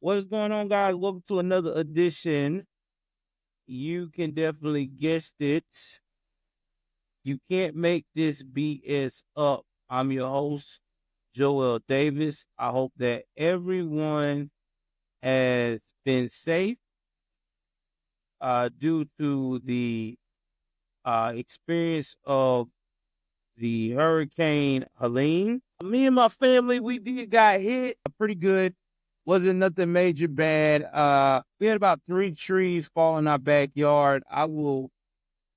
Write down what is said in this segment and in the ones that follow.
What is going on, guys? Welcome to another edition. You can definitely guess it. You can't make this BS up. I'm your host, Joel Davis. I hope that everyone has been safe due to the experience of the Hurricane Helene. Me and my family, we did got hit pretty good. Wasn't nothing major bad. We had about 3 trees fall in our backyard. I will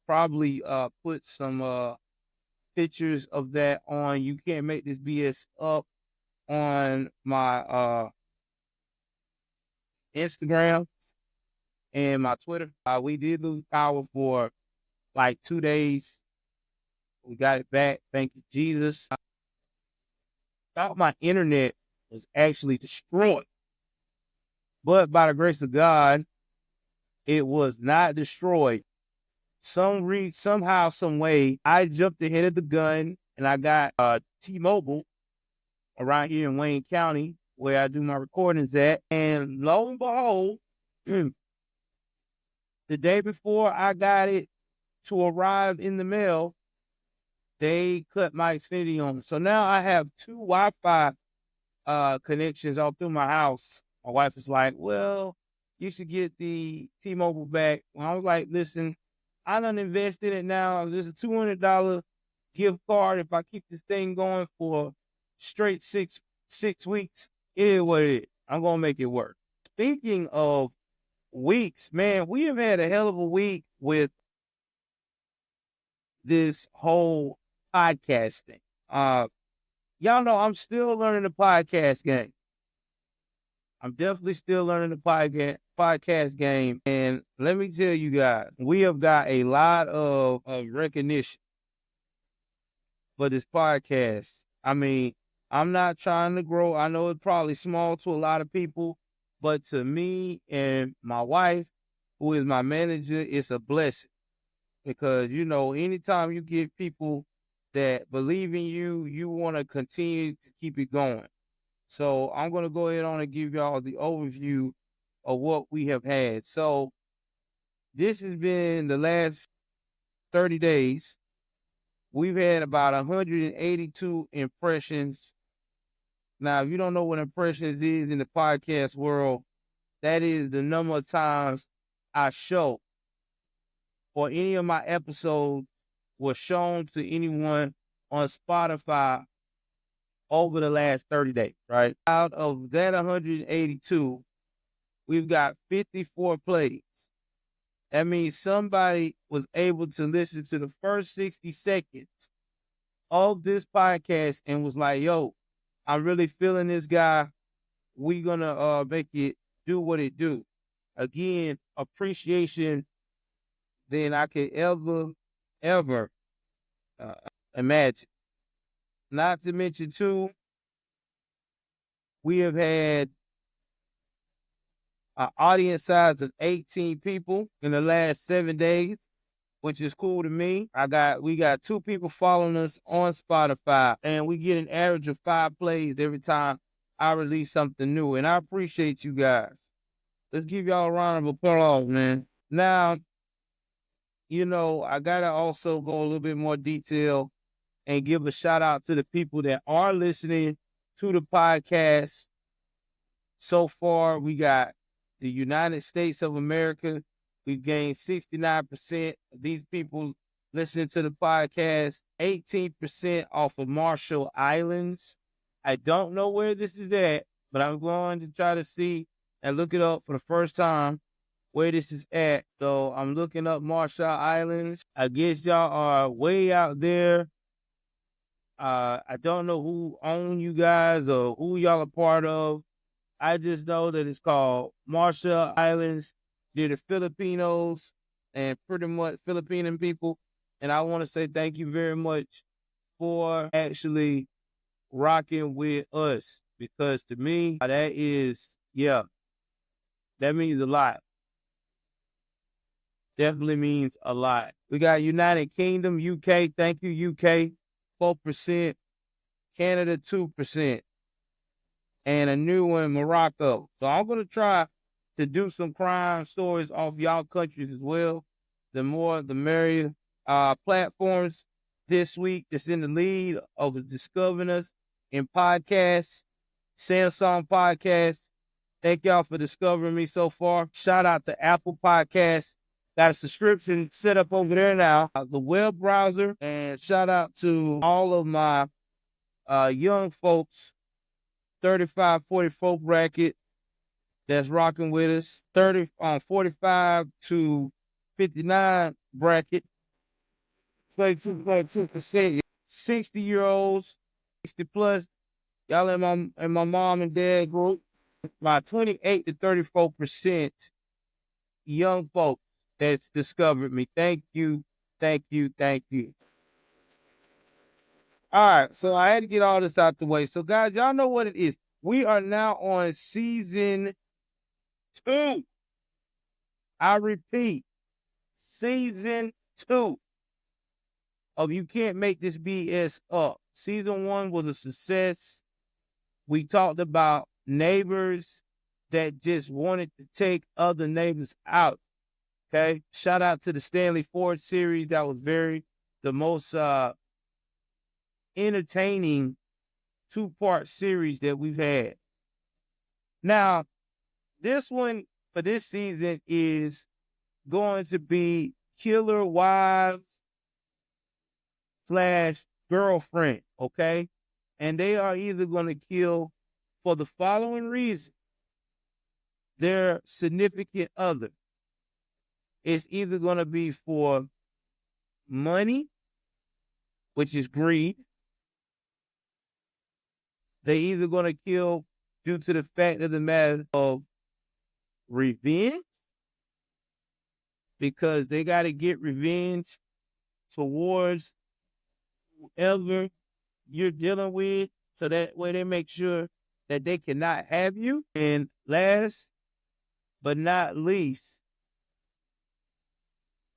probably put some pictures of that on. You can't make this BS up on my Instagram and my Twitter. We did lose power for like 2 days. We got it back. Thank you, Jesus. I thought my internet was actually destroyed, but by the grace of God, it was not destroyed. Somehow, some way, I jumped ahead of the gun and I got T-Mobile around here in Wayne County where I do my recordings at. And lo and behold, the day before I got it to arrive in the mail, they cut my Xfinity on. So now I have 2 Wi-Fi connections all through my house. My wife is like, well, you should get the T-Mobile back. Well, I was like, listen, I done invested in it now. There's a $200 gift card. If I keep this thing going for straight six weeks, it is what it is. I'm going to make it work. Speaking of weeks, man, we have had a hell of a week with this whole podcasting. Y'all know I'm still learning the podcast game. I'm definitely still learning the podcast game. And let me tell you guys, we have got a lot of recognition for this podcast. I mean, I'm not trying to grow. I know it's probably small to a lot of people, but to me and my wife, who is my manager, it's a blessing. Because, you know, anytime you get people that believe in you, you want to continue to keep it going. So I'm going to go ahead on and give y'all the overview of what we have had. So this has been the last 30 days. We've had about 182 impressions. Now, if you don't know what impressions is in the podcast world, that is the number of times I show or any of my episodes was shown to anyone on Spotify over the last 30 days, right? Out of that 182, we've got 54 plays. That means somebody was able to listen to the first 60 seconds of this podcast and was like, yo, I'm really feeling this guy. We're going to make it do what it do. Again, appreciation than I could ever imagine. Not to mention, too, we have had an audience size of 18 people in the last 7 days, which is cool to me. We got 2 people following us on Spotify, and we get an average of 5 plays every time I release something new. And I appreciate you guys. Let's give y'all a round of applause, man. Now, you know, I gotta also go a little bit more detail and give a shout out to the people that are listening to the podcast. So far, we got the United States of America. We've gained 69% of these people listening to the podcast, 18% off of Marshall Islands. I don't know where this is at, but I'm going to try to see and look it up for the first time where this is at. So I'm looking up Marshall Islands. I guess y'all are way out there. I don't know who own you guys or who y'all are part of. I just know that it's called Marshall Islands. They're the Filipinos and pretty much Filipino people. And I want to say thank you very much for actually rocking with us. Because to me, that means a lot. Definitely means a lot. We got United Kingdom, UK. Thank you, UK. 4%. Canada, 2%. and a new one in Morocco. So I'm gonna try to do some crime stories off y'all countries as well. The more the merrier. Platforms this week that's in the lead of discovering us in podcasts, Samsung Podcast. Thank y'all for discovering me so far. Shout out to Apple Podcasts. Got a subscription set up over there now. The web browser. And shout out to all of my young folks, 35, 44 bracket that's rocking with us. 45 to 59 bracket. 22%. 60-year-olds, 60 plus. Y'all in my mom and dad group. My 28 to 34% young folks that's discovered me. Thank you, thank you, thank you. All right, so I had to get all this out the way. So, guys, y'all know what it is. We are now on season 2. I repeat, season 2 of You Can't Make This BS Up. Season 1 was a success. We talked about neighbors that just wanted to take other neighbors out. Okay. Shout out to the Stanley Ford series. That was the most entertaining 2-part series that we've had. Now, this one for this season is going to be killer wives / girlfriend. Okay. And they are either going to kill for the following reason. Their significant other. It's either going to be for money, which is greed. They either going to kill due to the fact of the matter of revenge, because they got to get revenge towards whoever you're dealing with, so that way they make sure that they cannot have you. And last but not least,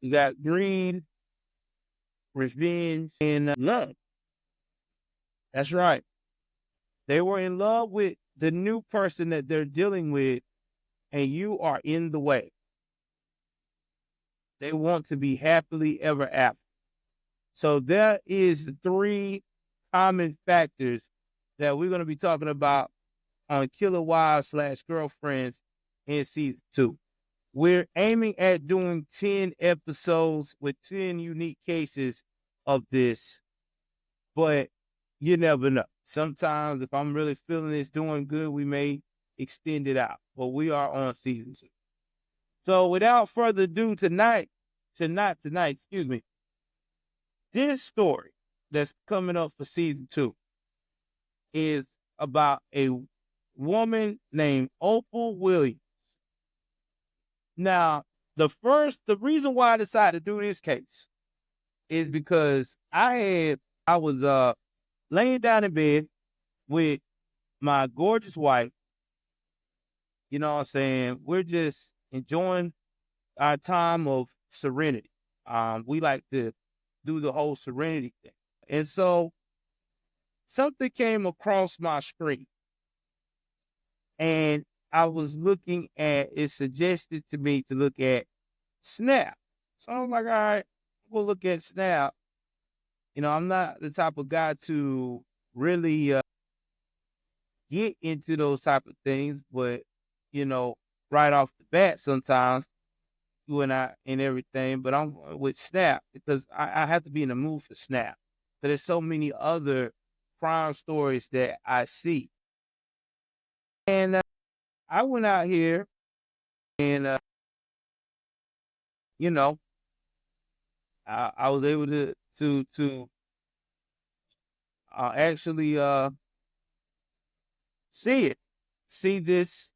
you got greed, revenge, and love. That's right. They were in love with the new person that they're dealing with, and you are in the way. They want to be happily ever after. So there is 3 common factors that we're going to be talking about on Killer Wives / Girlfriends in season 2. We're aiming at doing 10 episodes with 10 unique cases of this, but you never know. Sometimes if I'm really feeling it's doing good, we may extend it out, but we are on season 2. So without further ado, tonight, this story that's coming up for season 2 is about a woman named Opal Williams. Now, the reason why I decided to do this case is because I was laying down in bed with my gorgeous wife. You know what I'm saying? We're just enjoying our time of serenity. We like to do the whole serenity thing. And so something came across my screen, and I was looking at, it suggested to me to look at Snap. So I was like, all right, we'll look at Snap. You know, I'm not the type of guy to really get into those type of things, but, you know, right off the bat, sometimes you and I and everything, but I'm with Snap because I have to be in the mood for Snap. Because there's so many other crime stories that I see. And I went out here and, you know, I was able to actually see this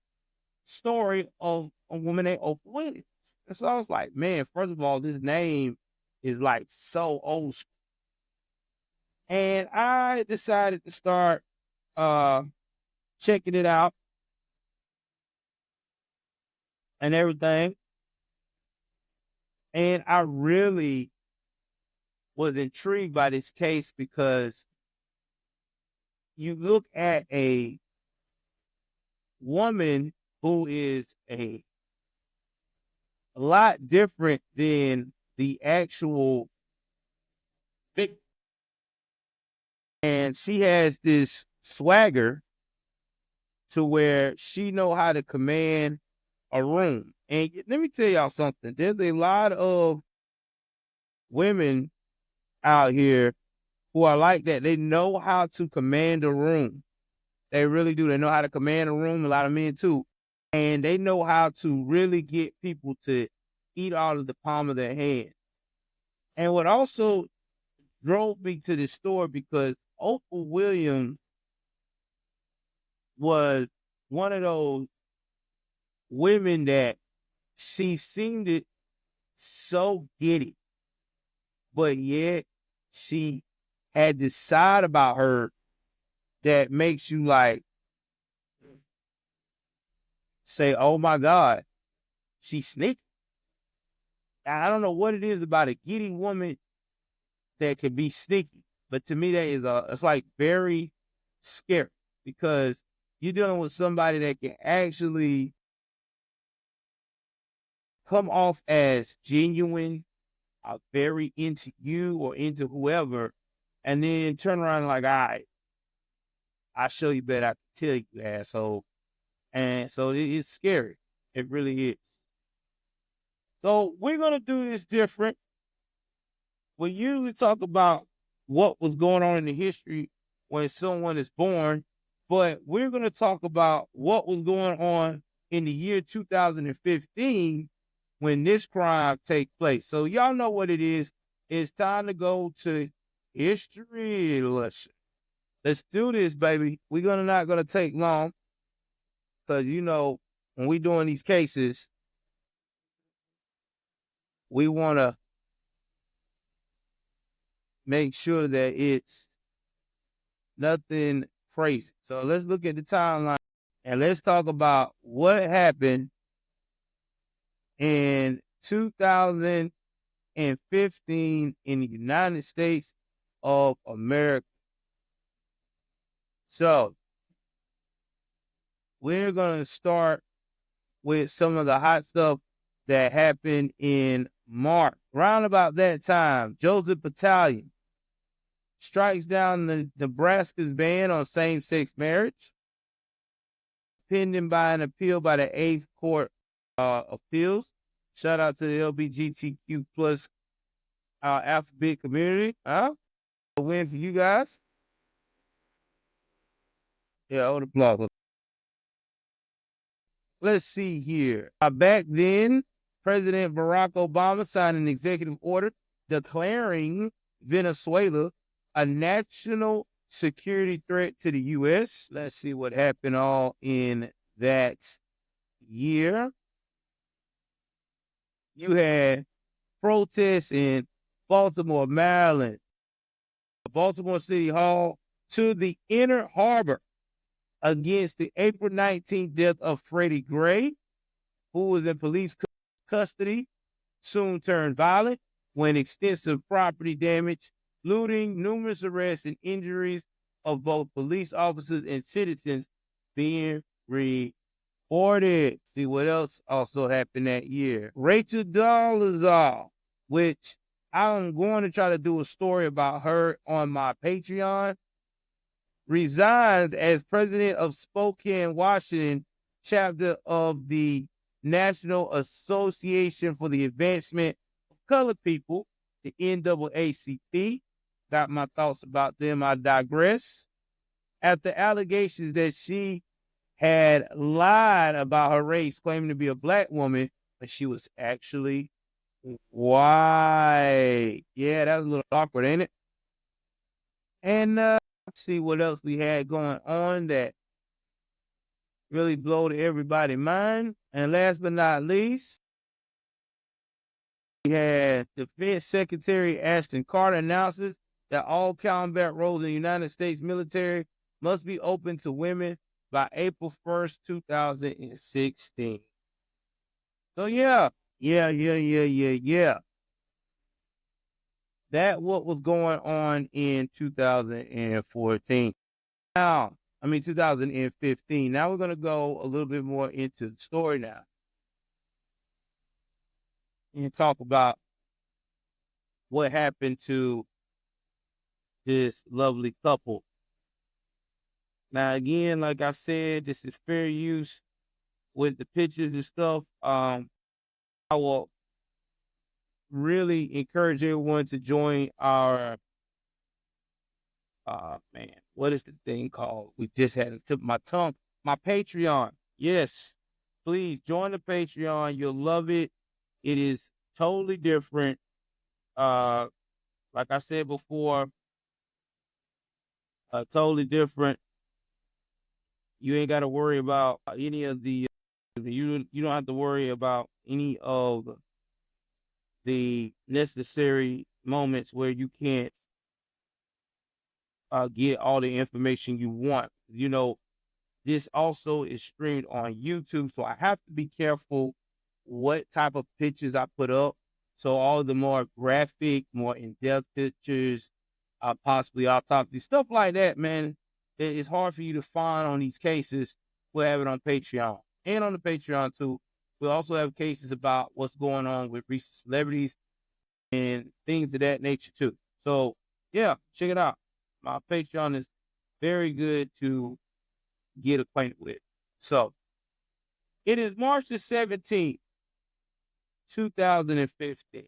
story of a woman named Opal Williams. And so I was like, man, first of all, this name is like so old school. And I decided to start checking it out and everything. And I really was intrigued by this case because you look at a woman who is a lot different than the actual victim. And she has this swagger to where she know how to command a room. And let me tell y'all something. There's a lot of women out here who are like that. They know how to command a room. They really do. They know how to command a room. A lot of men too. And they know how to really get people to eat out of the palm of their hand. And what also drove me to the store, because Opal Williams was one of those women that she seemed it so giddy, but yet she had this side about her that makes you like say, "Oh my God, she's sneaky." I don't know what it is about a giddy woman that can be sneaky, but to me that is it's like very scary, because you're dealing with somebody that can actually come off as genuine, very into you or into whoever, and then turn around like, all right, I'll show you better. I can tell you, asshole. And so it's scary. It really is. So we're gonna do this different. We usually talk about what was going on in the history when someone is born, but we're gonna talk about what was going on in the year 2015 when this crime take place. So y'all know what it is. It's time to go to history lesson. Let's do this, baby. We're not gonna take long, because when we doing these cases, we wanna make sure that it's nothing crazy. So let's look at the timeline and let's talk about what happened in 2015 in the United States of America. So we're going to start with some of the hot stuff that happened in March. Round about that time, Joseph Battalion strikes down the Nebraska's ban on same-sex marriage, pending by an appeal by the 8th Court Appeals. Shout out to the LGBTQ plus alphabet community. A win for you guys. Yeah, hold the applause. Let's see here. Back then, President Barack Obama signed an executive order declaring Venezuela a national security threat to the U.S. Let's see what happened all in that year. You had protests in Baltimore, Maryland, Baltimore City Hall, to the Inner Harbor against the April 19th death of Freddie Gray, who was in police custody, soon turned violent when extensive property damage, looting, numerous arrests, and injuries of both police officers and citizens being reported. See what else also happened that year. Rachel Dolezal, which I'm going to try to do a story about her on my Patreon, resigns as president of Spokane, Washington, chapter of the National Association for the Advancement of Colored People, the NAACP. Got my thoughts about them. I digress. After allegations that she had lied about her race, claiming to be a black woman, but she was actually white. Yeah, that was a little awkward, ain't it? And let's see what else we had going on that really blow to everybody's mind. And last but not least, we had Defense Secretary Ashton Carter announces that all combat roles in the United States military must be open to women by April 1st, 2016. So yeah. That what was going on in 2014. Now, 2015. Now we're going to go a little bit more into the story now and talk about what happened to this lovely couple. Now, again, like I said, this is fair use with the pictures and stuff. I will really encourage everyone to join our, man, what is the thing called? We just had it tip of my tongue. My Patreon. Yes, please join the Patreon. You'll love it. It is totally different. Like I said before, totally different. You ain't got to worry about any of the. You don't have to worry about any of the necessary moments where you can't get all the information you want. This also is streamed on YouTube, so I have to be careful what type of pictures I put up. So all the more graphic, more in-depth pictures, possibly autopsy, stuff like that, man, it's hard for you to find on these cases. We'll have it on Patreon. And on the Patreon, too, we'll also have cases about what's going on with recent celebrities and things of that nature, too. So, yeah, check it out. My Patreon is very good to get acquainted with. So, it is March the 17th, 2015.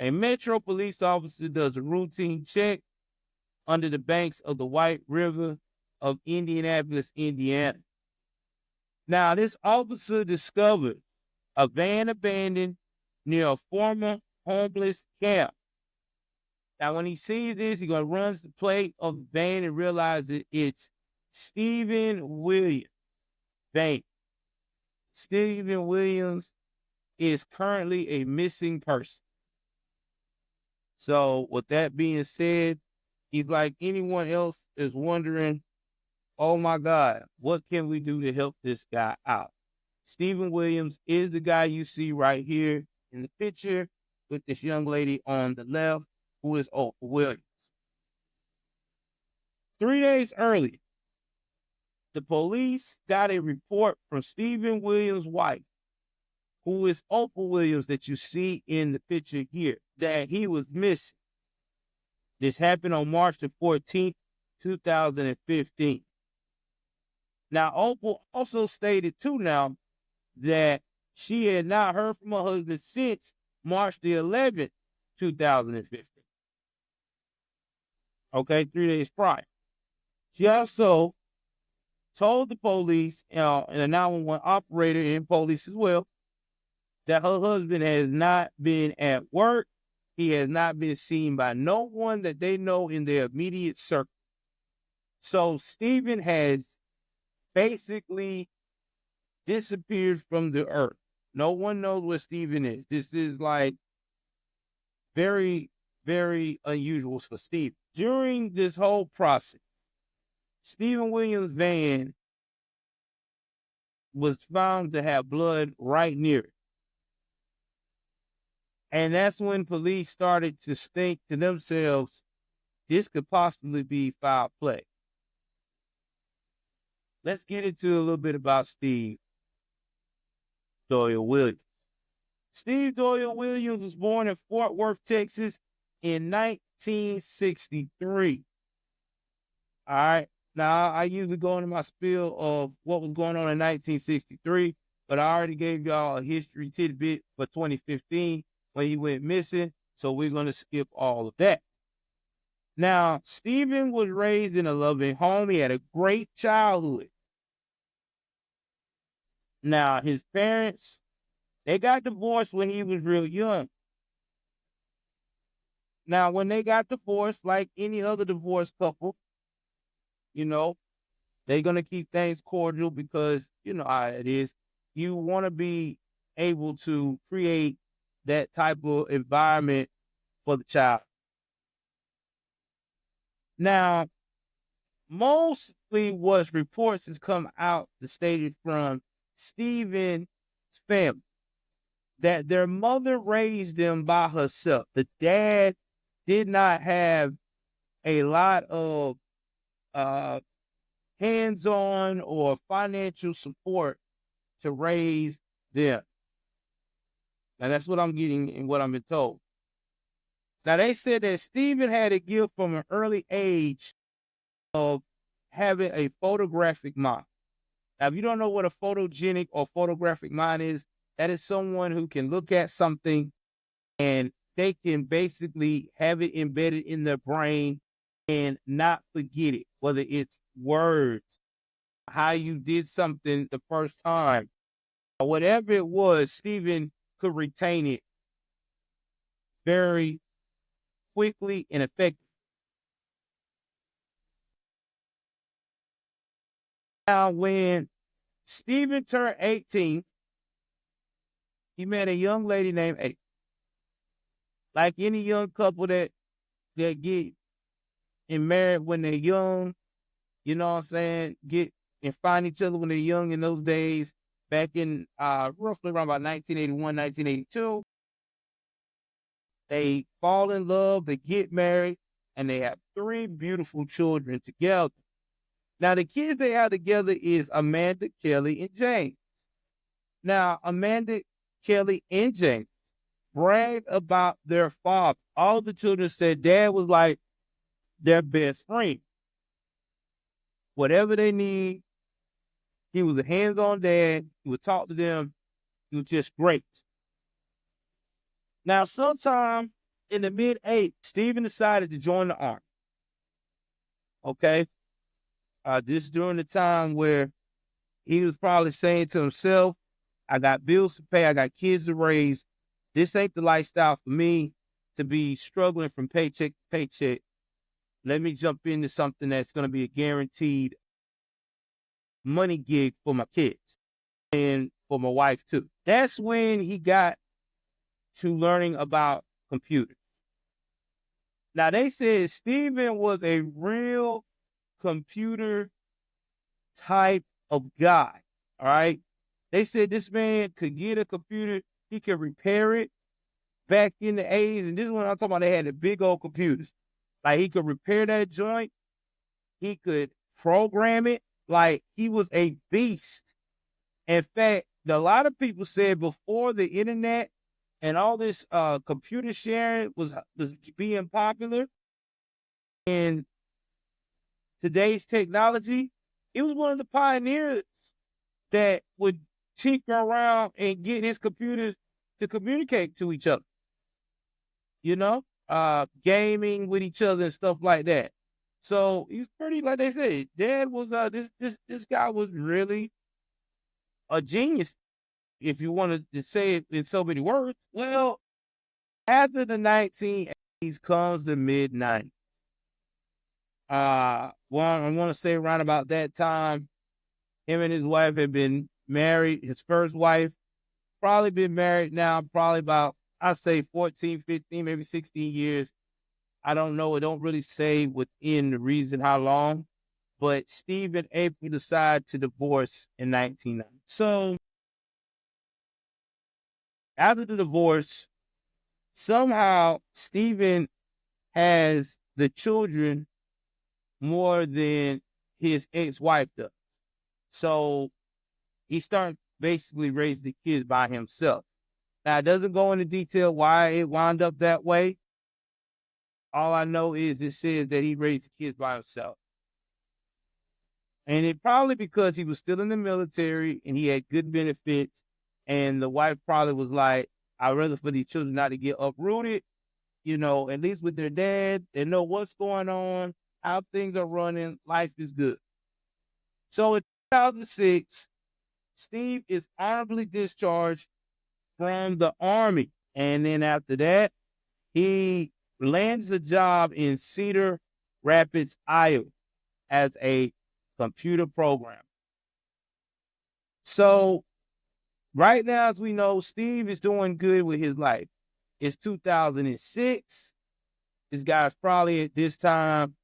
A Metro police officer does a routine check under the banks of the White River of Indianapolis, Indiana. Now, this officer discovered a van abandoned near a former homeless camp. Now, when he sees this, he's going to run the plate of the van and realizes it's Stephen Williams' van. Stephen Williams is currently a missing person. So, with that being said, he's like anyone else is wondering, oh my God, what can we do to help this guy out? Stephen Williams is the guy you see right here in the picture with this young lady on the left, who is Opal Williams. 3 days earlier, the police got a report from Stephen Williams' wife, who is Opal Williams that you see in the picture here, that he was missing. This happened on March the 14th, 2015. Now, Opal also stated too now that she had not heard from her husband since March the 11th, 2015. Okay, 3 days prior. She also told the police and a 911 operator and police as well that her husband has not been at work. He has not been seen by no one that they know in their immediate circle. So Stephen has basically disappeared from the earth. No one knows what Stephen is. This is like very, very unusual for Stephen. During this whole process, Stephen Williams' van was found to have blood right near it. And that's when police started to think to themselves, this could possibly be foul play. Let's get into a little bit about Steve Doyle Williams. Steve Doyle Williams was born in Fort Worth, Texas in 1963. All right. Now, I usually go into my spiel of what was going on in 1963, but I already gave y'all a history tidbit for 2015 when he went missing, so we're going to skip all of that. Now, Stephen was raised in a loving home. He had a great childhood. Now, his parents, they got divorced when he was real young. Now, when they got divorced, like any other divorced couple, they're going to keep things cordial because you know how it is. You want to be able to create that type of environment for the child. Now, mostly what reports has come out the stated from Stephen's family that their mother raised them by herself. The dad did not have a lot of hands-on or financial support to raise them. Now that's what I'm getting and what I've been told. Now they said that Stephen had a gift from an early age of having a photographic mind. Now, if you don't know what a photogenic or photographic mind is, that is someone who can look at something and they can basically have it embedded in their brain and not forget it, whether it's words, how you did something the first time, or whatever it was, Stephen could retain it very quickly and effectively. Now, when Stephen turned 18, he met a young lady named April. Like any young couple that get married when they're young, you know what I'm saying, get and find each other when they're young in those days, back in roughly around about 1981, 1982. They fall in love, they get married, and they have 3 beautiful children together. Now, the kids they have together is Amanda, Kelly, and James. Now, Amanda, Kelly, and James bragged about their father. All the children said dad was like their best friend. Whatever they need, he was a hands-on dad. He would talk to them. He was just great. Now, sometime in the mid-80s, Stephen decided to join the Army. Okay? This during the time where he was probably saying to himself, I got bills to pay, I got kids to raise. This ain't the lifestyle for me to be struggling from paycheck to paycheck. Let me jump into something that's going to be a guaranteed money gig for my kids and for my wife too. That's when he got to learning about computers. Now they said Stephen was a real computer type of guy. All right. They said this man could get a computer, he could repair it back in the 80s. And this is when I'm talking about they had the big old computers. Like he could repair that joint, he could program it, like he was a beast. In fact, a lot of people said before the internet and all this computer sharing was being popular in today's technology, he was one of the pioneers that would tinker around and get his computers to communicate to each other. You know, gaming with each other and stuff like that. So he's pretty, like they said, Dad was this guy was really a genius, if you wanted to say it in so many words. Well, after the 1980s comes the mid-90s. Well, I want to say around about that time, him and his wife had been married. His first wife probably been married now, probably about, I say 14, 15, maybe 16 years. I don't know. It don't really say within the reason how long. But Steve and April decide to divorce in 1990. So after the divorce, somehow Stephen has the children more than his ex-wife does. So he starts basically raising the kids by himself. Now, it doesn't go into detail why it wound up that way. All I know is it says that he raised the kids by himself. And it probably because he was still in the military and he had good benefits. And the wife probably was like, I'd rather for these children not to get uprooted, you know, at least with their dad. They know what's going on, how things are running. Life is good. So in 2006, Steve is honorably discharged from the Army. And then after that, he lands a job in Cedar Rapids, Iowa as a computer programmer. So right now, as we know, Steve is doing good with his life. It's 2006. This guy's probably at this time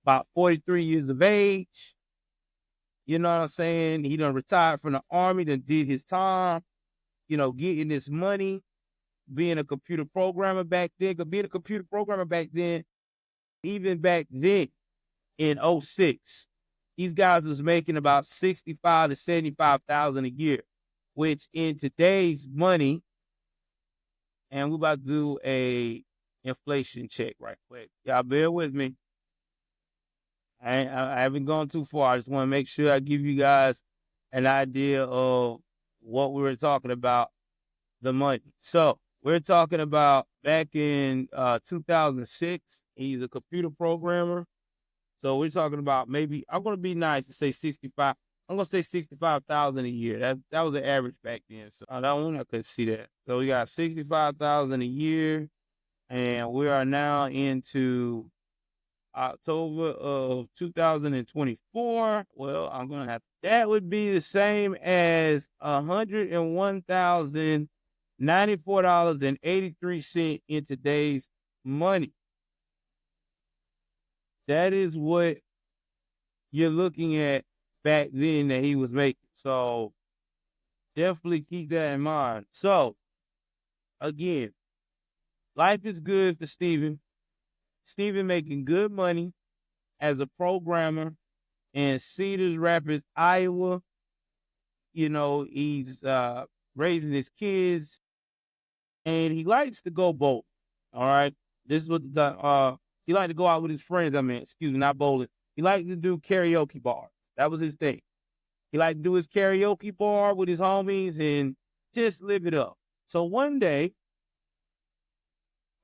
about 43 years of age. You know what I'm saying? He done retired from the Army, done did his time, you know, getting this money, being a computer programmer back then. Being a computer programmer back then, even back then in 06, these guys was making about 65 to 75,000 a year, which in today's money, and we're about to do a inflation check right quick. Y'all bear with me. I haven't gone too far. I just want to make sure I give you guys an idea of what we were talking about, the money. So we're talking about back in 2006. He's a computer programmer. So we're talking about maybe, I'm going to be nice to say 65. I'm going to say 65,000 a year. That was the average back then. So that one, I could see that. So we got 65,000 a year, and we are now into October of 2024. Well, I'm going to have, that would be the same as $101,094.83 in today's money. That is what you're looking at back then that he was making. So definitely keep that in mind. So again, life is good for Steven. Steven making good money as a programmer in Cedars Rapids, Iowa. You know, he's raising his kids, and he likes to go bowling. All right. This is what he liked to go out with his friends. I mean, excuse me, not bowling. He liked to do karaoke bars. That was his thing. He liked to do his karaoke bar with his homies and just live it up. So one day,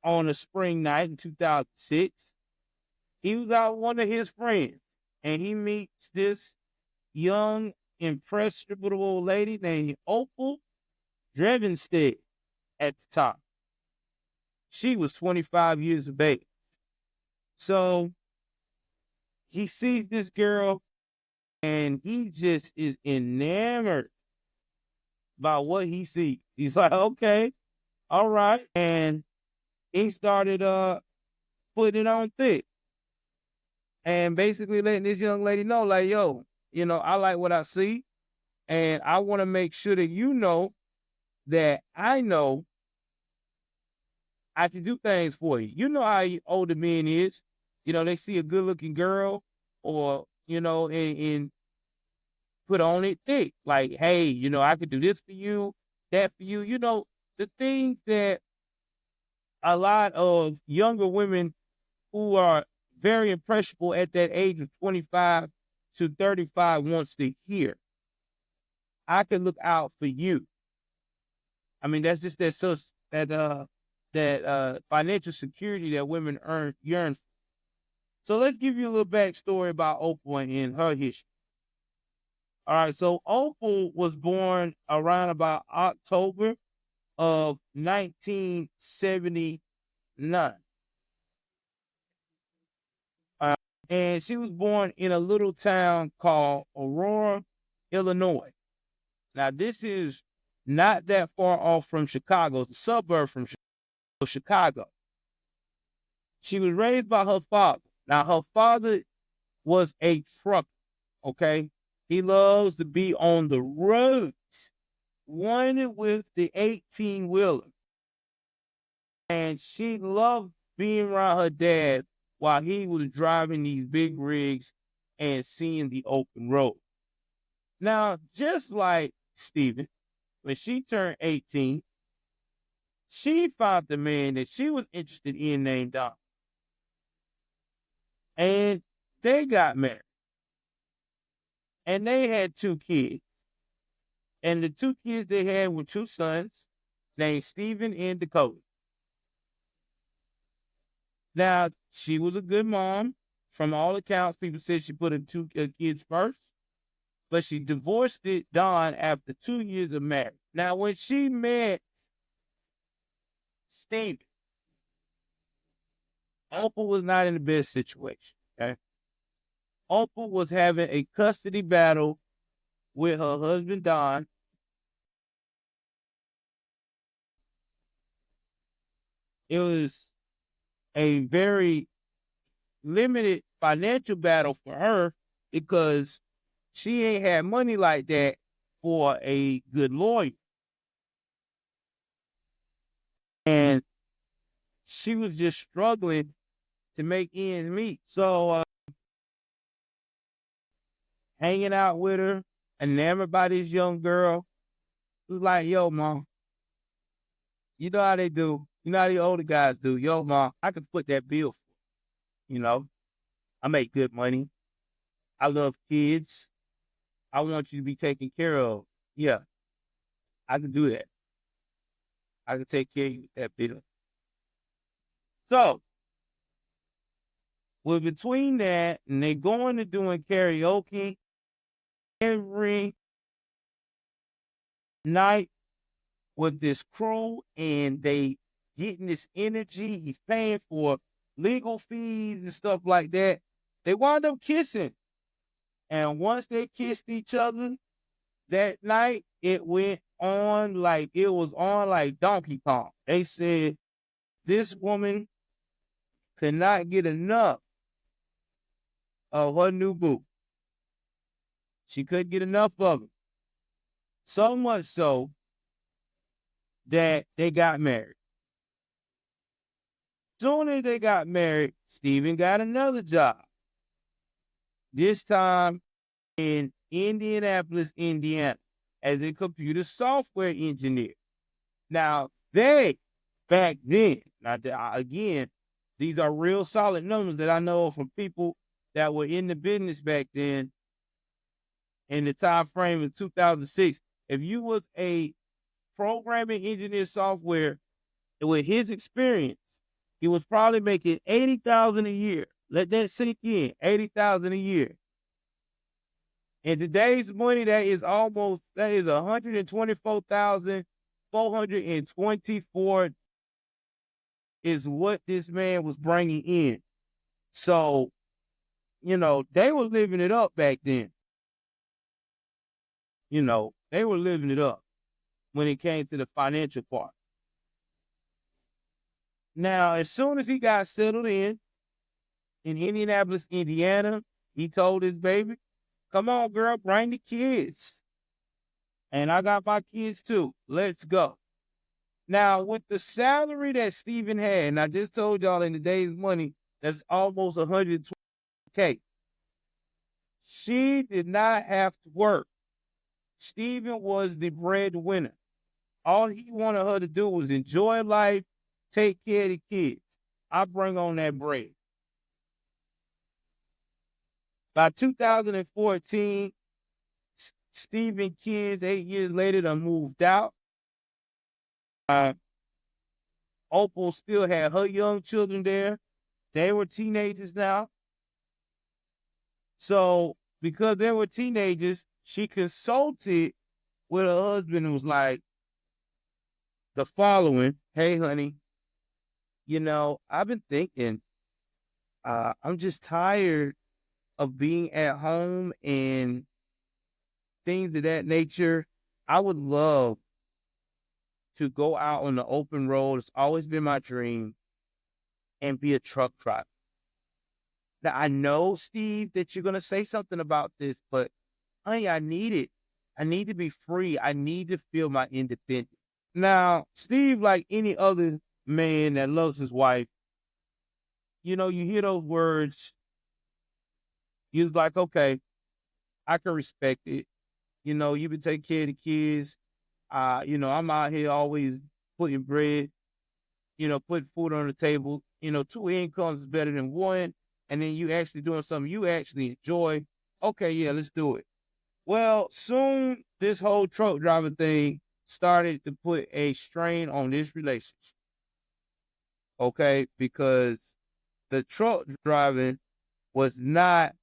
on a spring night in 2006, he was out with one of his friends, and he meets this young, impressionable lady named Opal Drevenstead at the time. She was 25 years of age. So he sees this girl, and he just is enamored by what he sees. He's like, okay, all right. And he started putting it on thick and basically letting this young lady know, like, yo, you know, I like what I see, and I want to make sure that you know that I know I can do things for you. You know how older men is. You know, they see a good looking girl, or, you know, and put on it thick. Like, hey, you know, I could do this for you, that for you. You know, the things that a lot of younger women who are very impressionable at that age of 25 to 35 wants to hear. I can look out for you. I mean, that's just that financial security that women yearn for. So let's give you a little backstory about Opal and her history. All right, so Opal was born around about October of 1979. And she was born in a little town called Aurora, Illinois. Now, this is not that far off from Chicago. It's a suburb from Chicago. She was raised by her father. Now, her father was a trucker, okay? He loves to be on the road, running with the 18-wheeler. And she loved being around her dad while he was driving these big rigs and seeing the open road. Now, just like Steven, when she turned 18, she found the man that she was interested in named Don. And they got married. And they had two kids. And the two kids they had were two sons named Steven and Dakota. Now, she was a good mom. From all accounts, people said she put her two kids first. But she divorced Don after 2 years of marriage. Now, when she met Steven, Opal was not in the best situation. Okay, Opal was having a custody battle with her husband Don. It was a very limited financial battle for her because she ain't had money like that for a good lawyer. And she was just struggling to make ends meet. So hanging out with her, enamored by this young girl. It was like, yo, mom, you know how they do. You know how the older guys do. Yo, mom, I could put that bill for you. You know, I make good money. I love kids. I want you to be taken care of. Yeah, I can do that. I can take care of you with that bill. So, well, between that and they going to doing karaoke every night with this crew and they getting this energy. He's paying for legal fees and stuff like that. They wound up kissing. And once they kissed each other that night, it went on like it was on like Donkey Kong. They said this woman could not get enough of her new boo. She couldn't get enough of him. So much so that they got married. Soon as they got married, Steven got another job. This time in Indianapolis, Indiana, as a computer software engineer. Now, they, back then, again, these are real solid numbers that I know from people that were in the business back then in the time frame of 2006. If you was a programming engineer software with his experience, he was probably making $80,000 a year. Let that sink in. $80,000 a year. In today's money, that is 124,424 is what this man was bringing in. So, they were living it up back then. They were living it up when it came to the financial part. Now, as soon as he got settled in Indianapolis, Indiana, he told his baby, come on, girl, bring the kids. And I got my kids too. Let's go. Now, with the salary that Steven had, and I just told y'all in today's money, that's almost $120K. She did not have to work. Steven was the breadwinner. All he wanted her to do was enjoy life, take care of the kids. I bring on that bread. By 2014, Steven kids, 8 years later, done moved out. Opal still had her young children there. They were teenagers now. So because they were teenagers, she consulted with her husband and was like the following, hey, honey, I've been thinking, I'm just tired of being at home and things of that nature. I would love to go out on the open road. It's always been my dream and be a truck driver. Now, I know, Steve, that you're going to say something about this, but honey, I need it. I need to be free. I need to feel my independence. Now, Steve, like any other man that loves his wife, you hear those words. You're like, okay, I can respect it. You been taking care of the kids. I'm out here always putting bread, putting food on the table. Two incomes is better than one. And then you actually doing something you actually enjoy. Okay, yeah, let's do it. Well, soon this whole truck driver thing started to put a strain on this relationship. Okay, because the truck driving was not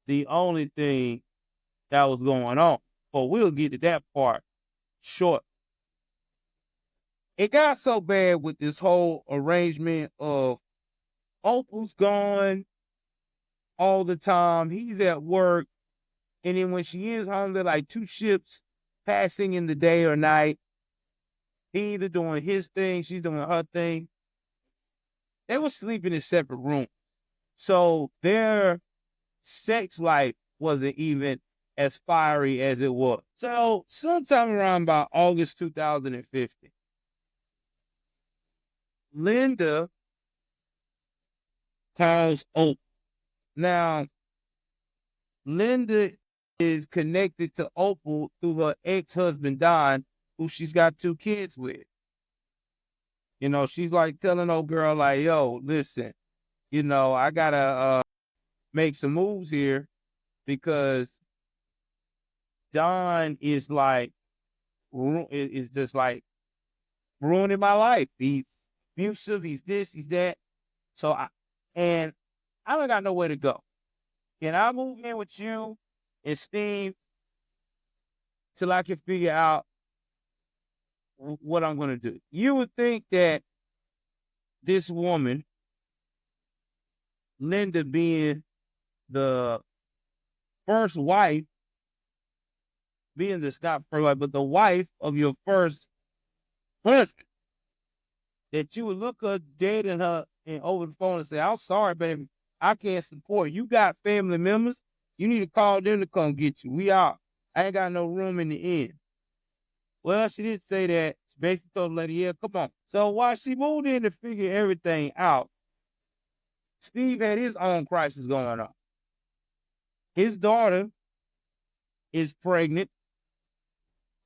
the only thing that was going on. But we'll get to that part short. It got so bad with this whole arrangement of Opal's gone all the time. He's at work. And then when she is home, they're like two ships passing in the day or night. He either doing his thing, she's doing her thing. They were sleeping in separate rooms. So their sex life wasn't even as fiery as it was. So sometime around about August 2015, Linda calls Opal. Now, Linda is connected to Opal through her ex-husband Don, who she's got 2 kids with. She's like telling old girl, like, yo, listen, I gotta make some moves here because Don is like is just like ruining my life. He's abusive, he's this, he's that. So and I don't got nowhere to go. Can I move in with you and Steve till I can figure out what I'm gonna do? You would think that this woman, Linda, being the first wife, being the not first wife, but the wife of your first husband, that you would look her dead in her and over the phone and say, "I'm sorry, baby, I can't support you. You got family members. You need to call them to come get you. We out. I ain't got no room in the inn." Well, she didn't say that. She basically told the lady, "Yeah, come on." So while she moved in to figure everything out, Steve had his own crisis going on. His daughter is pregnant,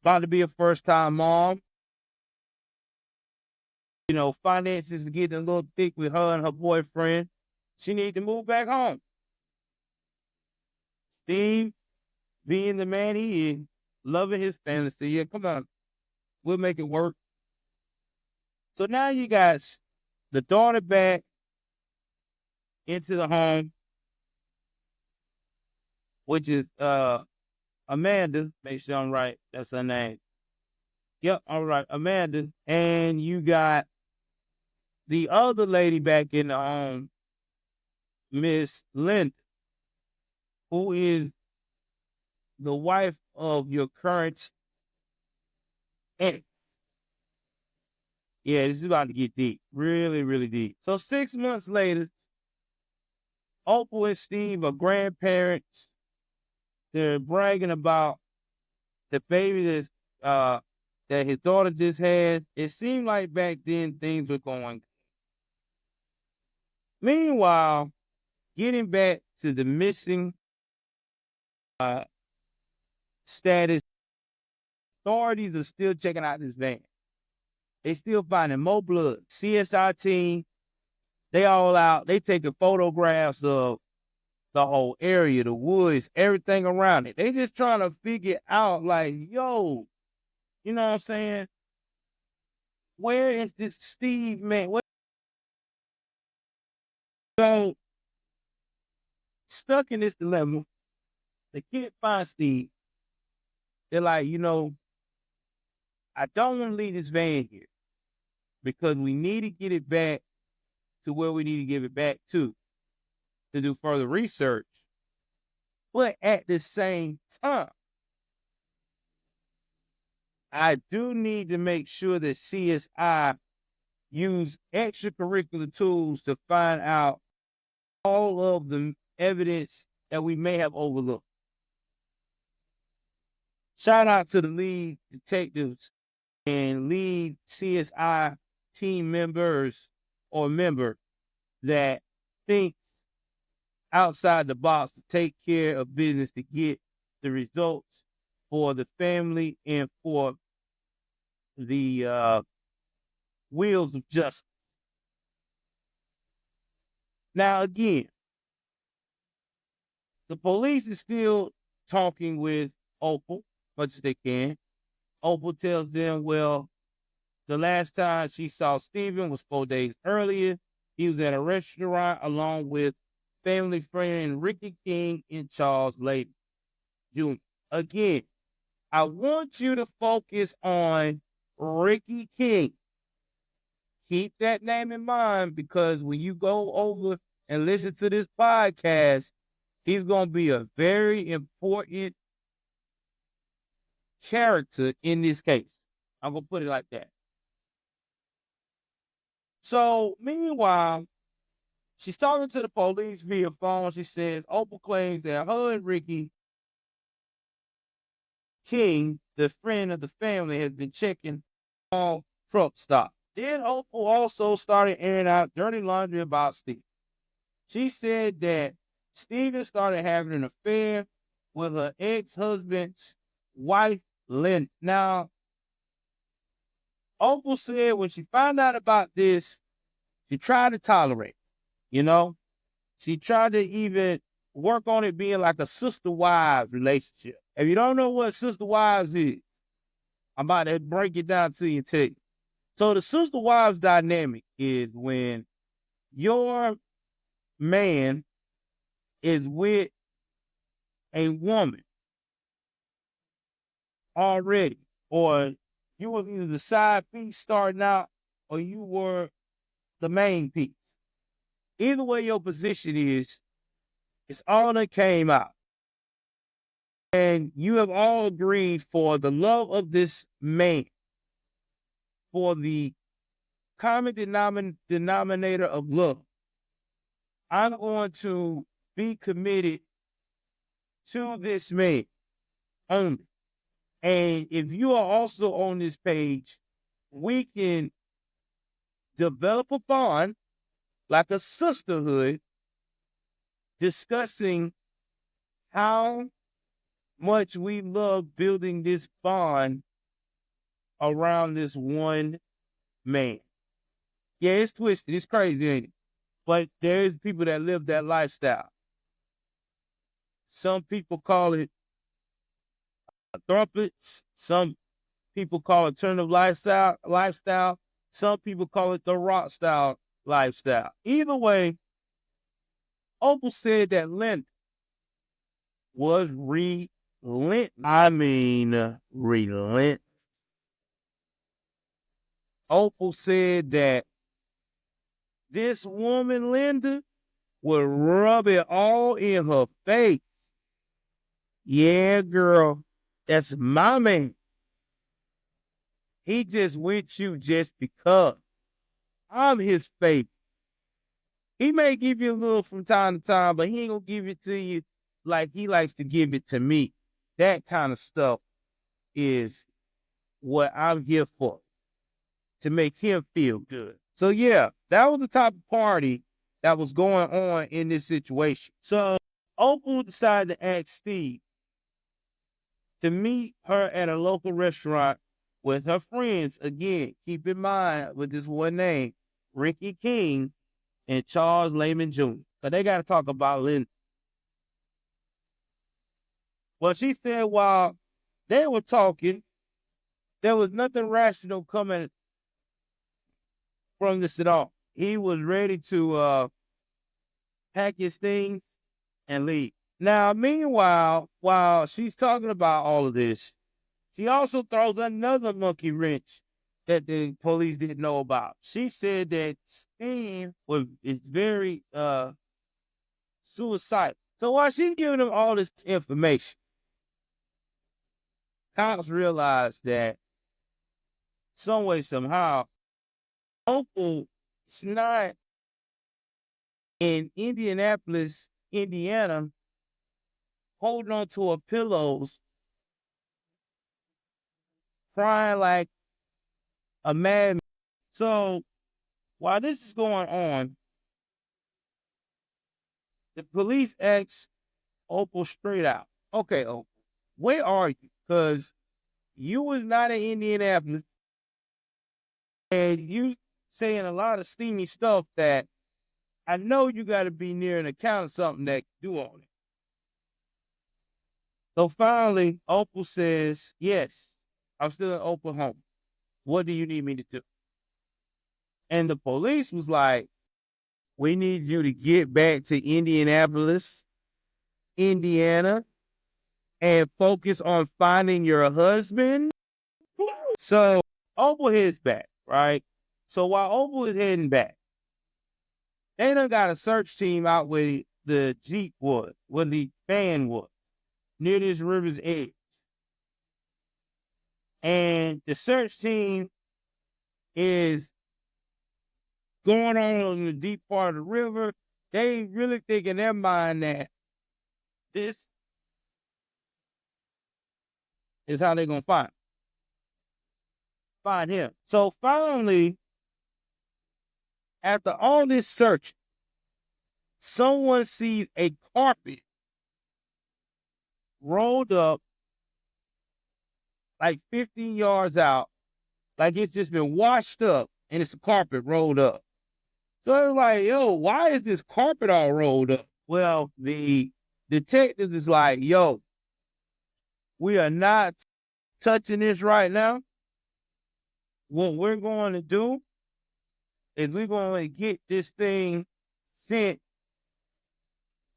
about to be a first-time mom. Finances is getting a little thick with her and her boyfriend. She need to move back home. Steve, being the man he is, loving his family, said, "Yeah, come on, we'll make it work." So now you got the daughter back into the home, which is Amanda. Make sure I'm right. That's her name. Yep, all right, Amanda. And you got the other lady back in the home, Miss Linda, who is the wife of your current ex. Yeah, this is about to get deep. Really, really deep. So 6 months later, Opal and Steve are grandparents. They're bragging about the baby that his daughter just had. It seemed like back then things were going. Meanwhile, getting back to the missing status, authorities are still checking out this van. They still finding more blood. CSI team, they all out. They taking photographs of the whole area, the woods, everything around it. They just trying to figure out, like, yo, you know what I'm saying? Where is this Steve, man? So, stuck in this dilemma, they can't find Steve. They're like, I don't want to leave this van here because we need to get it back to where we need to give it back to do further research. But at the same time, I do need to make sure that CSI use extracurricular tools to find out all of the evidence that we may have overlooked. Shout out to the lead detectives and lead CSI team members or member that think outside the box to take care of business to get the results for the family and for the wheels of justice. Now, again, the police is still talking with Opal much as they can. Opal tells them, well, the last time she saw Steven was 4 days earlier. He was at a restaurant along with family friend Ricky King and Charles Layton Jr. Again, I want you to focus on Ricky King. Keep that name in mind because when you go over and listen to this podcast, he's going to be a very important character in this case. I'm going to put it like that. So, meanwhile, she's talking to the police via phone. She says Opal claims that her and Ricky King, the friend of the family, has been checking all truck stops. Then Opal also started airing out dirty laundry about Steve. She said that Steven started having an affair with her ex-husband's wife, Lynn. Now, Opal said when she found out about this, she tried to tolerate, you know? She tried to even work on it being like a sister-wives relationship. If you don't know what sister-wives is, I'm about to break it down to you and tell you. So the sister-wives dynamic is when your man is with a woman already, or you were either the side piece starting out, or you were the main piece. Either way your position is, it's all that came out. And you have all agreed for the love of this man, for the common denominator of love. I'm going to be committed to this man only. And if you are also on this page, we can develop a bond like a sisterhood, discussing how much we love building this bond around this one man. Yeah, it's twisted. It's crazy, ain't it? But there's people that live that lifestyle. Some people call it trumpets. Some people call it alternative lifestyle. Some people call it the rock style lifestyle. Either way, Opal said that Linda was relent. I mean, relent. Opal said that this woman, Linda, would rub it all in her face. Yeah, girl, that's my man. He just with you just because I'm his favorite. He may give you a little from time to time, but he ain't gonna give it to you like he likes to give it to me. That kind of stuff is what I'm here for, to make him feel good. So yeah, that was the type of party that was going on in this situation. So Opal decided to ask Steve to meet her at a local restaurant with her friends. Again, keep in mind with this one name, Ricky King and Charles Layman Jr. Because they got to talk about Linda. Well, she said while they were talking, there was nothing rational coming from this at all. He was ready to pack his things and leave. Now, meanwhile, while she's talking about all of this, she also throws another monkey wrench that the police didn't know about. She said that Steve is very suicidal. So while she's giving them all this information, cops realized that some way, somehow, Opal is not in Indianapolis, Indiana, holding on to her pillows, crying like a madman. So while this is going on, the police asked Opal straight out, okay, Opal, where are you? Because you was not in Indianapolis and you saying a lot of steamy stuff that I know you got to be near an account of something that can do on it. So finally, Opal says, yes, I'm still in Oklahoma. What do you need me to do? And the police was like, we need you to get back to Indianapolis, Indiana, and focus on finding your husband. So Opal heads back, right? So while Opal is heading back, they done got a search team out where the Jeep was, where the van was, near this river's edge. And the search team is going on in the deep part of the river. They really think in their mind that this is how they're gonna find him. So finally, after all this search, someone sees a carpet rolled up like 15 yards out, like it's just been washed up, and it's a carpet rolled up. So it's like, yo, why is this carpet all rolled up? Well, the detective is like, yo, we are not touching this right now. What we're going to do is we're going to get this thing sent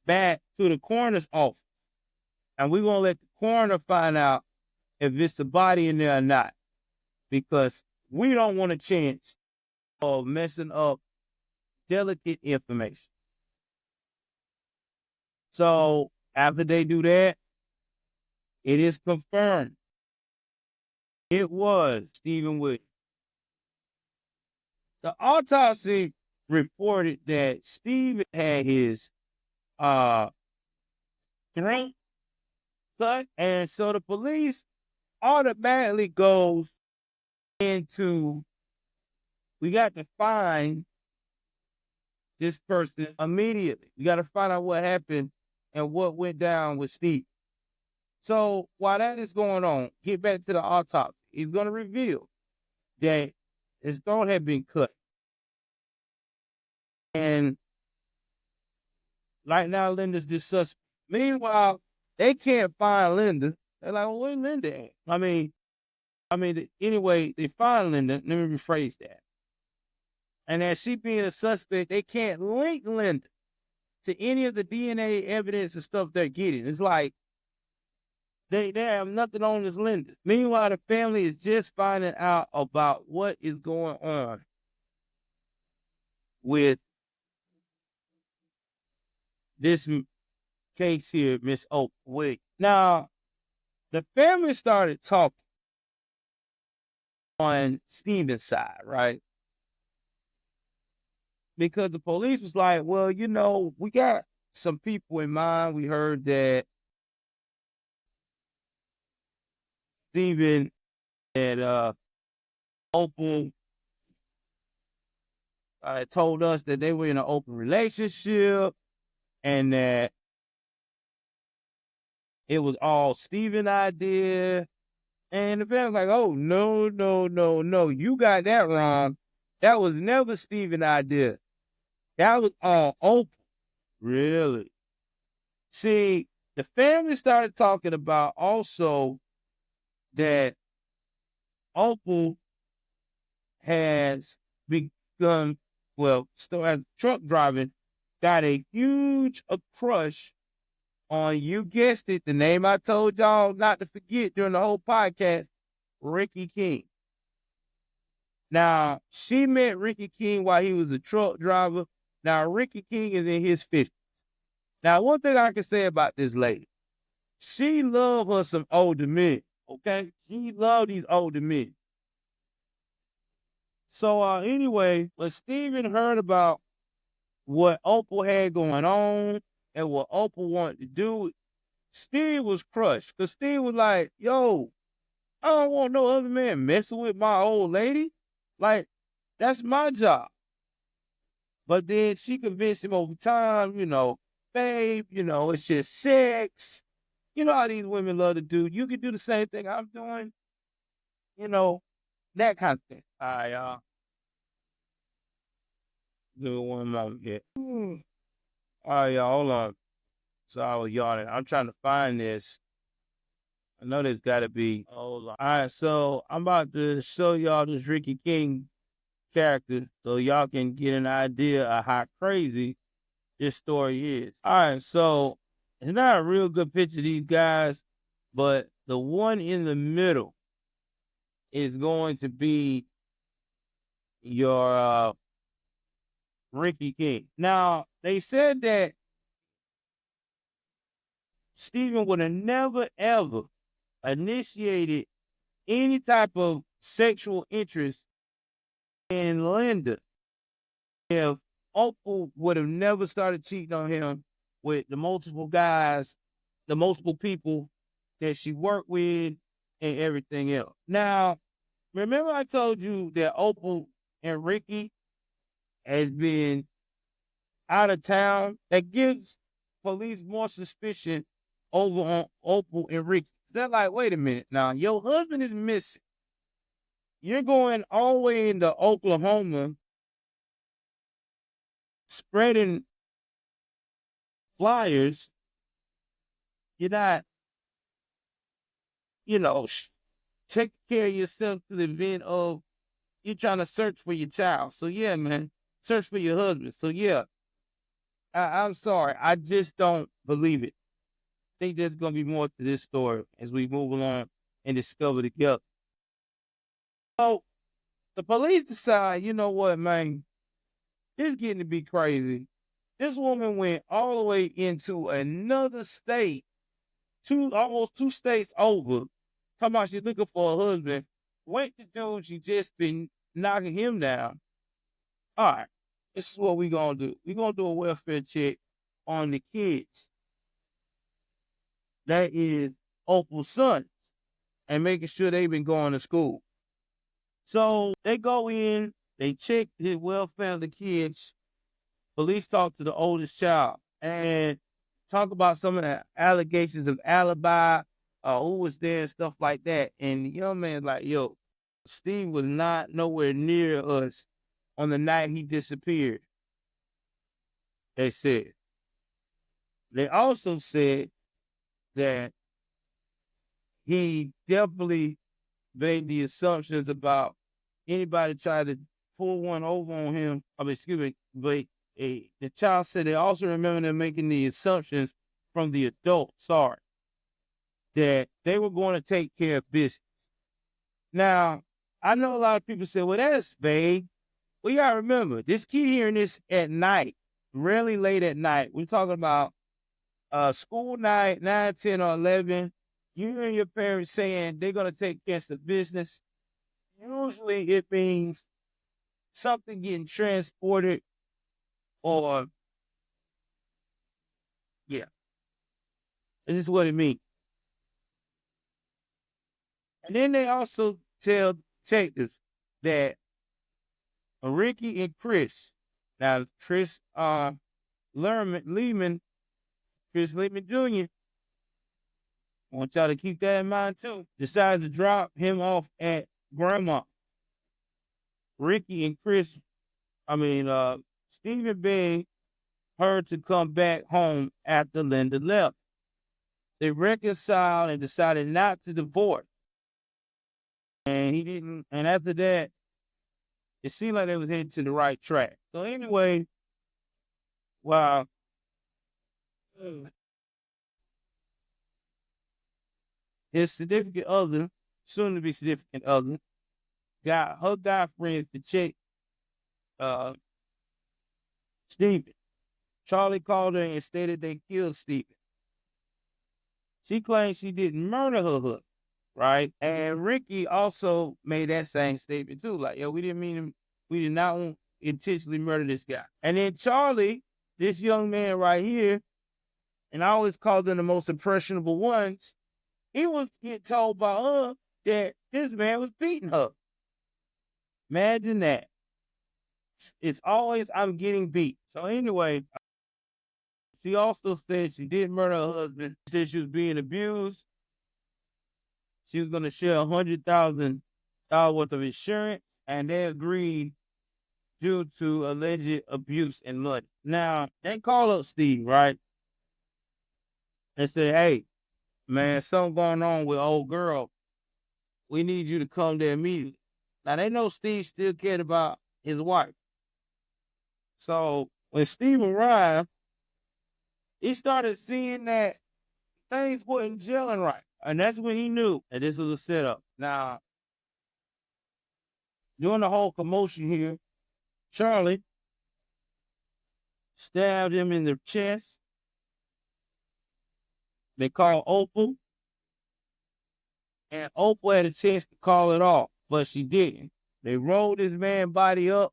back to the coroner's office. And we're going to let the coroner find out if it's a body in there or not. Because we don't want a chance of messing up delicate information. So after they do that, it is confirmed it was Stephen Williams. The autopsy reported that Stephen had his throat cut, and so the police automatically goes into, we got to find this person immediately. We got to find out what happened and what went down with Steve. So while that is going on, get back to the autopsy. He's going to reveal that his throat had been cut. And right now, Linda's just suspect. Meanwhile, they can't find Linda. They're like, well, where's Linda at? Anyway, they find Linda. Let me rephrase that. And as she being a suspect, they can't link Linda to any of the DNA evidence and stuff they're getting. It's like they have nothing on this Linda. Meanwhile, the family is just finding out about what is going on with this case here, Miss Opal Williams. Now, the family started talking on Stephen's side, right? Because the police was like, well, we got some people in mind. We heard that Stephen and Opal told us that they were in an open relationship and that it was all Stephen's idea. And the family's like, oh, no, no, no, no. You got that wrong. That was never Stephen's idea. That was all Opal. Really? See, the family started talking about also that Opal has begun, still as truck driving, got a huge crush on, you guessed it, the name I told y'all not to forget during the whole podcast, Ricky King. Now, she met Ricky King while he was a truck driver. Now, Ricky King is in his 50s. Now, one thing I can say about this lady, she loved her some older men, okay? She loved these older men. So, anyway, when Stephen heard about what Opal had going on and what Opal wanted to do, Steve was crushed. Because Steve was like, yo, I don't want no other man messing with my old lady. Like, that's my job. But then she convinced him over time, babe, it's just sex. You know how these women love to do. You can do the same thing I'm doing. That kind of thing. All right, y'all. Do one moment here. All right, y'all, hold on. So I was yawning. I'm trying to find this. I know there's got to be. Hold on. All right, so I'm about to show y'all this Ricky King character so y'all can get an idea of how crazy this story is. All right, so it's not a real good picture of these guys, but the one in the middle is going to be your Ricky King. Now, they said that Stephen would have never, ever initiated any type of sexual interest in Linda if Opal would have never started cheating on him with the multiple guys, the multiple people that she worked with, and everything else. Now, remember I told you that Opal and Ricky has been out of town that gives police more suspicion over on Opal and Ricky. They're like, wait a minute now, your husband is missing. You're going all the way into Oklahoma spreading flyers. You're not, you know, taking care of yourself to the event of you're trying to search for your child. So yeah, man, search for your husband. So yeah, I'm sorry, I just don't believe it. I think there's gonna be more to this story as we move along and discover together. So the police decide, you know what, man, it's getting to be crazy. This woman went all the way into another state, almost two states over, talking about she's looking for a husband. Went to dude she just been knocking him down. All right, this is what we gonna do. We gonna do a welfare check on the kids. That is Opal's son, and making sure they've been going to school. So they go in, they check the welfare of the kids. Police talk to the oldest child and talk about some of the allegations of alibi, who was there and stuff like that. And the young man's like, yo, Steve was not nowhere near us on the night he disappeared. They said. They also said that he definitely made the assumptions about anybody try to pull one over on him. I mean, excuse me, but the child said they also remember them making the assumptions from the adult, that they were going to take care of business. Now, I know a lot of people say, well, that's vague. Well, you gotta remember, this kid hearing this at night, rarely late at night. We're talking about school night, 9, 10, or 11. You hear your parents saying they're going to take care of business. Usually it means something getting transported or, yeah, this is what it means. And then they also tell detectives that Ricky and Chris, now Chris Lehman, Chris Lehman Jr., I want y'all to keep that in mind too, decided to drop him off at grandma. Ricky and Chris, Stephen begged her to come back home after Linda left. They reconciled and decided not to divorce. And he didn't, and after that, it seemed like they was headed to the right track. So anyway, while his significant other, soon to be significant other, got her guy friends to check Stephen. Charlie called her and stated they killed Stephen. She claimed she didn't murder her husband, right? And Ricky also made that same statement too. Like, yo, we didn't mean him, we did not intentionally murder this guy. And then Charlie, this young man right here, and I always call them the most impressionable ones, he was getting told by her that this man was beating her. Imagine that. It's always, I'm getting beat. So anyway, she also said she did murder her husband. She said she was being abused. She was going to share $100,000 worth of insurance, and they agreed due to alleged abuse and money. Now, they call up Steve, right? And say, hey, man, something going on with old girl. We need you to come there immediately. Now, they know Steve still cared about his wife. So when Steve arrived, he started seeing that things weren't gelling right. And that's when he knew that this was a setup. Now, during the whole commotion here, Charlie stabbed him in the chest. They called Opal, and Opal had a chance to call it off, but she didn't. They rolled this man's body up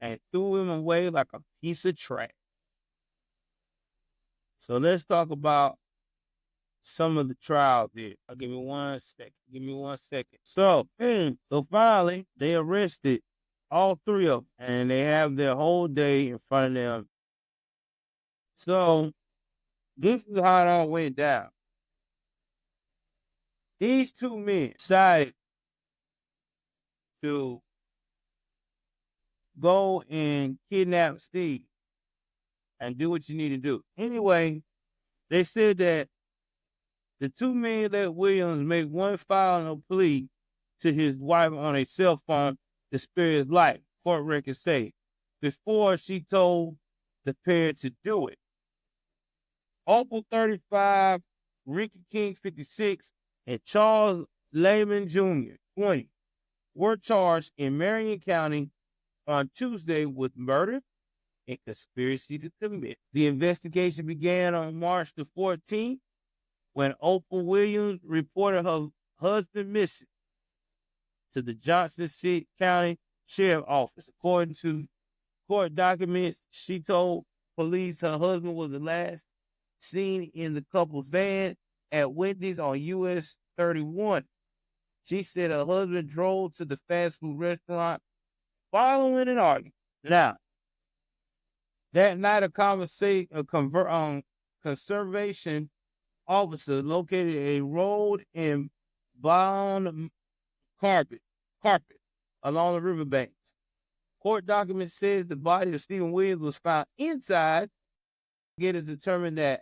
and threw him away like a piece of trash. So let's talk about some of the trials here. Give me 1 second. Give me 1 second. So finally, they arrested all three of them, and they have their whole day in front of them So this is how it all went down. These two men decided to go and kidnap Steve and do what you need to do. Anyway, they said that the two men let Williams make one final plea to his wife on a cell phone to spare his life, court records say, before she told the pair to do it. Opal 35, Ricky King 56, and Charles Lehman Jr. 20 were charged in Marion County on Tuesday with murder and conspiracy to commit. The investigation began on March the 14th when Opal Williams reported her husband missing to the Johnson City County Sheriff's Office. According to court documents, she told police her husband was the last seen in the couple's van at Wendy's on US 31. She said her husband drove to the fast food restaurant following an argument. Now, that night, a conservation officer located a road in bound carpet along the riverbanks. Court document says the body of Stephen Williams was found inside. It is determined that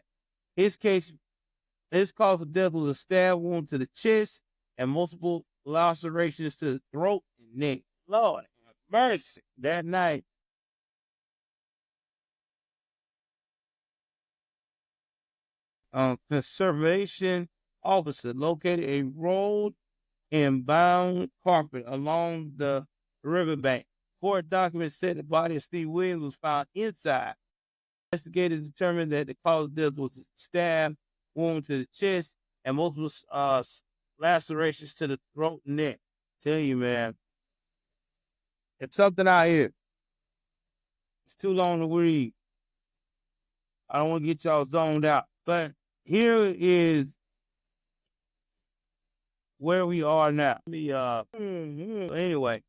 his cause of death was a stab wound to the chest and multiple lacerations to the throat and neck. Lord have mercy. That night, conservation officer located a road and bound carpet along the riverbank. Court documents said the body of Steve Williams was found inside. Investigators determined that the cause of death was a stab wound to the chest and multiple lacerations to the throat and neck. Tell you, man, it's something out here. It's too long to read. I don't want to get y'all zoned out. But here is where we are now. Anyway,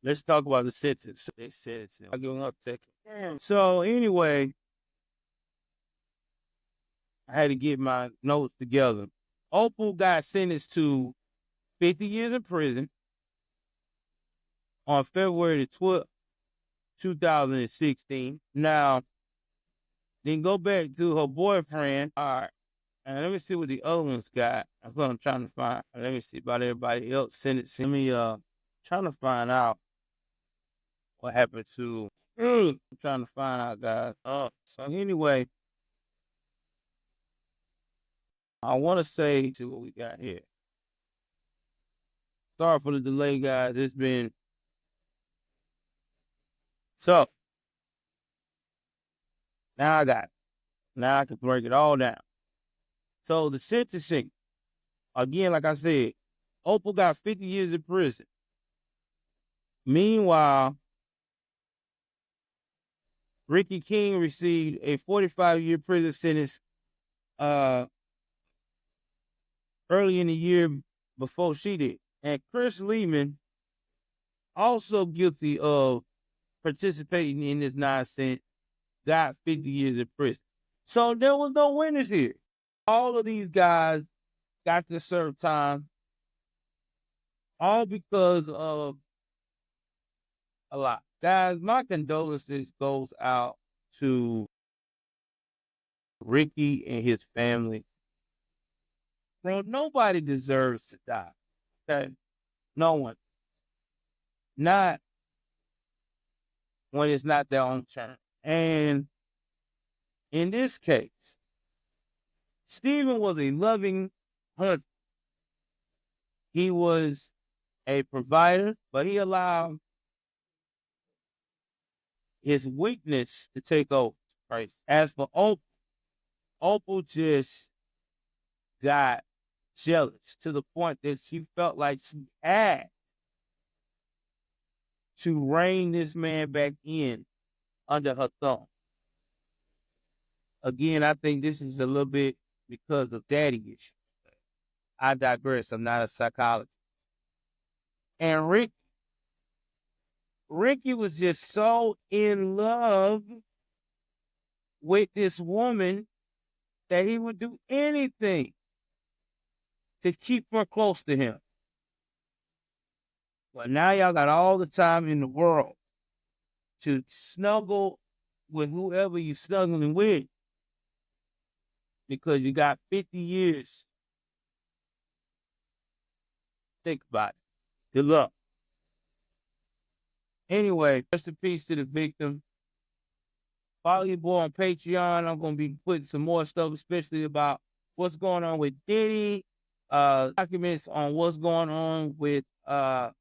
let's talk about the sentence. They said I'll give up second. So anyway, I had to get my notes together. Opal got sentenced to 50 years in prison on February the 12th, 2016. Now, then go back to her boyfriend. All right. And let me see what the other ones got. That's what I'm trying to find. Let me see about everybody else sentenced. Let me trying to find out what happened to I'm trying to find out, guys. So anyway, I want to see what we got here. Sorry for the delay, guys. It's been so. Now I got it. Now I can break it all down. So the sentencing, again, like I said, Opal got 50 years in prison. Meanwhile, Ricky King received a 45-year prison sentence early in the year before she did. And Chris Lehman, also guilty of participating in this nonsense, got 50 years in prison. So there was no winners here. All of these guys got to serve time, all because of a lot. Guys, my condolences goes out to Ricky and his family. Bro, nobody deserves to die. Okay? No one. Not when it's not their own turn. And in this case, Stephen was a loving husband. He was a provider, but he allowed his weakness to take over. Right? As for Opal just got jealous to the point that she felt like she had to rein this man back in under her thumb. Again, I think this is a little bit because of daddy issues. I digress. I'm not a psychologist. And Ricky was just so in love with this woman that he would do anything to keep her close to him. But now y'all got all the time in the world to snuggle with whoever you're snuggling with because you got 50 years. Think about it. Good luck. Anyway, rest in peace to the victim. Follow your boy on Patreon. I'm going to be putting some more stuff, especially about what's going on with Diddy, documents on what's going on with Garth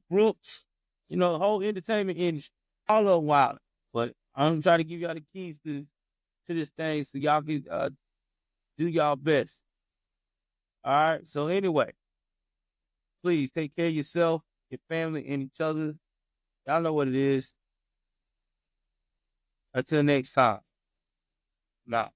Brooks, you know, the whole entertainment industry, all of wild. But I'm trying to give y'all the keys to this thing so y'all can do y'all best. All right. So anyway, please take care of yourself, your family, and each other. Y'all know what it is. Until next time. Now.